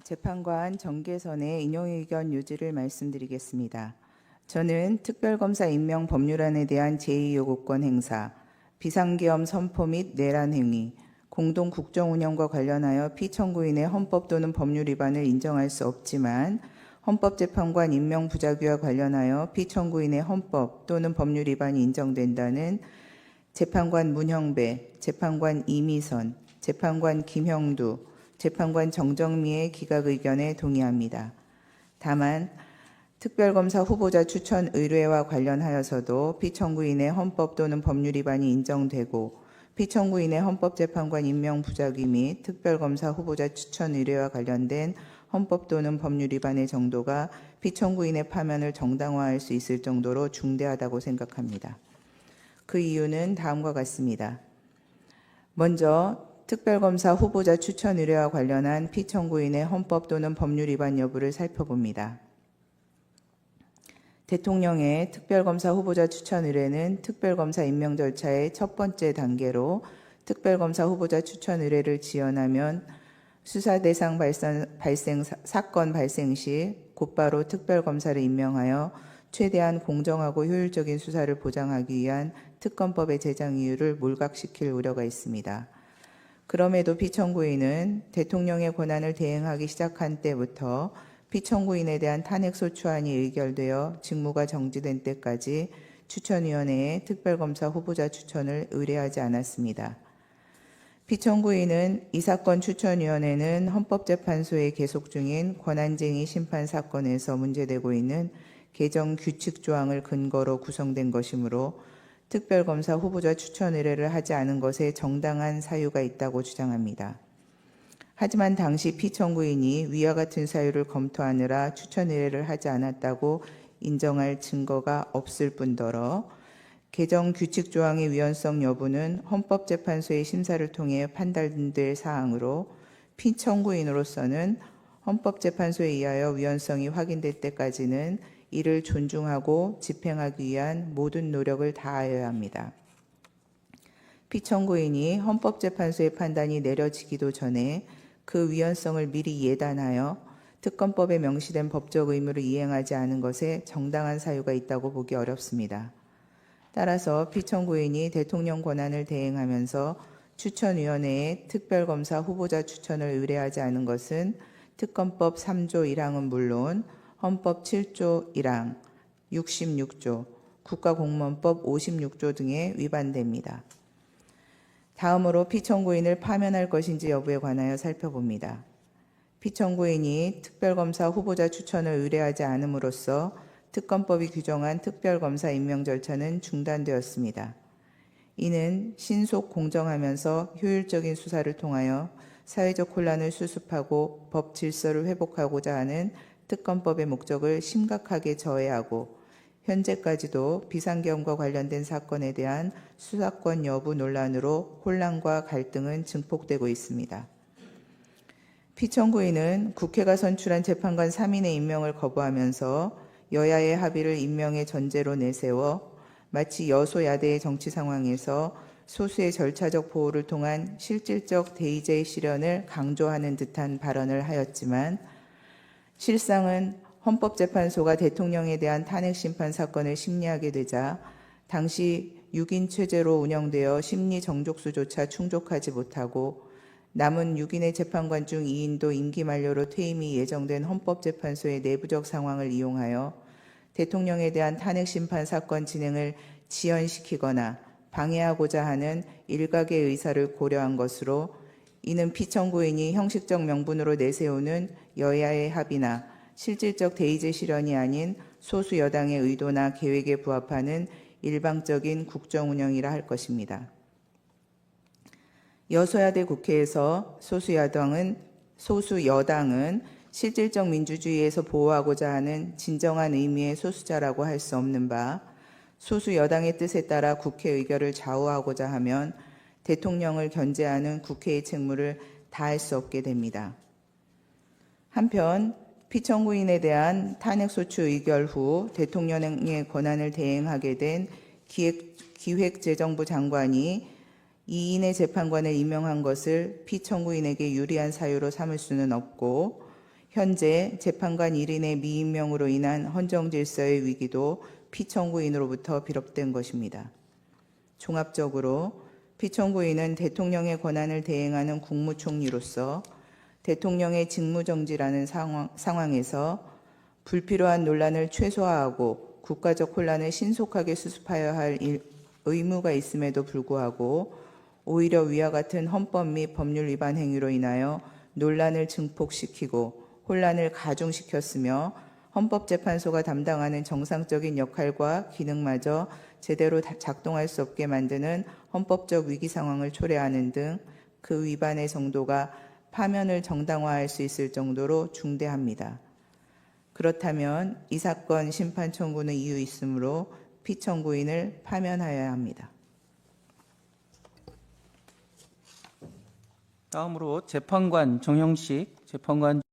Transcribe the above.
재판관 정계선의 인용의견 요지를 말씀드리겠습니다. 저는 특별검사 임명 법률안에 대한 제2요구권 행사, 비상계엄 선포 및 내란 행위, 공동 국정운영과 관련하여 피청구인의 헌법 또는 법률 위반을 인정할 수 없지만 헌법재판관 임명 부작위와 관련하여 피청구인의 헌법 또는 법률 위반이 인정된다는 재판관 문형배, 재판관 이미선, 재판관 김형두, 재판관 정정미의 기각 의견에 동의합니다. 다만 특별검사 후보자 추천 의뢰와 관련하여서도 피청구인의 헌법 또는 법률 위반이 인정되고 피청구인의 헌법재판관 임명 부작위 및 특별검사 후보자 추천 의뢰와 관련된 헌법 또는 법률 위반의 정도가 피청구인의 파면을 정당화할 수 있을 정도로 중대하다고 생각합니다. 그 이유는 다음과 같습니다. 먼저 특별검사 후보자 추천 의뢰와 관련한 피청구인의 헌법 또는 법률 위반 여부를 살펴봅니다. 대통령의 특별검사 후보자 추천 의뢰는 특별검사 임명 절차의 첫 번째 단계로 특별검사 후보자 추천 의뢰를 지연하면 수사 대상 사건 발생 시 곧바로 특별검사를 임명하여 최대한 공정하고 효율적인 수사를 보장하기 위한 특검법의 제정 이유를 몰각시킬 우려가 있습니다. 그럼에도 피청구인은 대통령의 권한을 대행하기 시작한 때부터 피청구인에 대한 탄핵소추안이 의결되어 직무가 정지된 때까지 추천위원회에 특별검사 후보자 추천을 의뢰하지 않았습니다. 피청구인은 이 사건 추천위원회는 헌법재판소에 계속 중인 권한쟁의 심판 사건에서 문제되고 있는 개정 규칙 조항을 근거로 구성된 것이므로 특별검사 후보자 추천 의뢰를 하지 않은 것에 정당한 사유가 있다고 주장합니다. 하지만 당시 피청구인이 위와 같은 사유를 검토하느라 추천 의뢰를 하지 않았다고 인정할 증거가 없을 뿐더러 개정 규칙 조항의 위헌성 여부는 헌법재판소의 심사를 통해 판단될 사항으로 피청구인으로서는 헌법재판소에 의하여 위헌성이 확인될 때까지는 이를 존중하고 집행하기 위한 모든 노력을 다하여야 합니다. 피청구인이 헌법재판소의 판단이 내려지기도 전에 그 위헌성을 미리 예단하여 특검법에 명시된 법적 의무를 이행하지 않은 것에 정당한 사유가 있다고 보기 어렵습니다. 따라서 피청구인이 대통령 권한을 대행하면서 추천위원회에 특별검사 후보자 추천을 의뢰하지 않은 것은 특검법 3조 1항은 물론 헌법 7조 1항, 66조, 국가공무원법 56조 등에 위반됩니다. 다음으로 피청구인을 파면할 것인지 여부에 관하여 살펴봅니다. 피청구인이 특별검사 후보자 추천을 의뢰하지 않음으로써 특검법이 규정한 특별검사 임명 절차는 중단되었습니다. 이는 신속 공정하면서 효율적인 수사를 통하여 사회적 혼란을 수습하고 법 질서를 회복하고자 하는 특검법의 목적을 심각하게 저해하고 현재까지도 비상계엄과 관련된 사건에 대한 수사권 여부 논란으로 혼란과 갈등은 증폭되고 있습니다. 피청구인은 국회가 선출한 재판관 3인의 임명을 거부하면서 여야의 합의를 임명의 전제로 내세워 마치 여소야대의 정치 상황에서 소수의 절차적 보호를 통한 실질적 대의제 실현을 강조하는 듯한 발언을 하였지만 실상은 헌법재판소가 대통령에 대한 탄핵심판 사건을 심리하게 되자 당시 6인 체제로 운영되어 심리 정족수조차 충족하지 못하고 남은 6인의 재판관 중 2인도 임기 만료로 퇴임이 예정된 헌법재판소의 내부적 상황을 이용하여 대통령에 대한 탄핵심판 사건 진행을 지연시키거나 방해하고자 하는 일각의 의사를 고려한 것으로 이는 피청구인이 형식적 명분으로 내세우는 여야의 합의나 실질적 대의제 실현이 아닌 소수 여당의 의도나 계획에 부합하는 일방적인 국정운영이라 할 것입니다. 여소야대 국회에서 소수 여당은 실질적 민주주의에서 보호하고자 하는 진정한 의미의 소수자라고 할 수 없는 바 소수 여당의 뜻에 따라 국회 의결을 좌우하고자 하면 대통령을 견제하는 국회의 책무를 다할 수 없게 됩니다. 한편 피청구인에 대한 탄핵소추 의결 후 대통령의 권한을 대행하게 된 기획재정부 장관이 2인의 재판관을 임명한 것을 피청구인에게 유리한 사유로 삼을 수는 없고 현재 재판관 1인의 미임명으로 인한 헌정 질서의 위기도 피청구인으로부터 비롯된 것입니다. 종합적으로 피청구인은 대통령의 권한을 대행하는 국무총리로서 대통령의 직무정지라는 상황에서 불필요한 논란을 최소화하고 국가적 혼란을 신속하게 수습하여야 할 의무가 있음에도 불구하고 오히려 위와 같은 헌법 및 법률 위반 행위로 인하여 논란을 증폭시키고 혼란을 가중시켰으며 헌법재판소가 담당하는 정상적인 역할과 기능마저 제대로 작동할 수 없게 만드는 헌법적 위기 상황을 초래하는 등 그 위반의 정도가 파면을 정당화할 수 있을 정도로 중대합니다. 그렇다면 이 사건 심판 청구는 이유 있으므로 피청구인을 파면하여야 합니다. 다음으로 재판관 정형식 재판관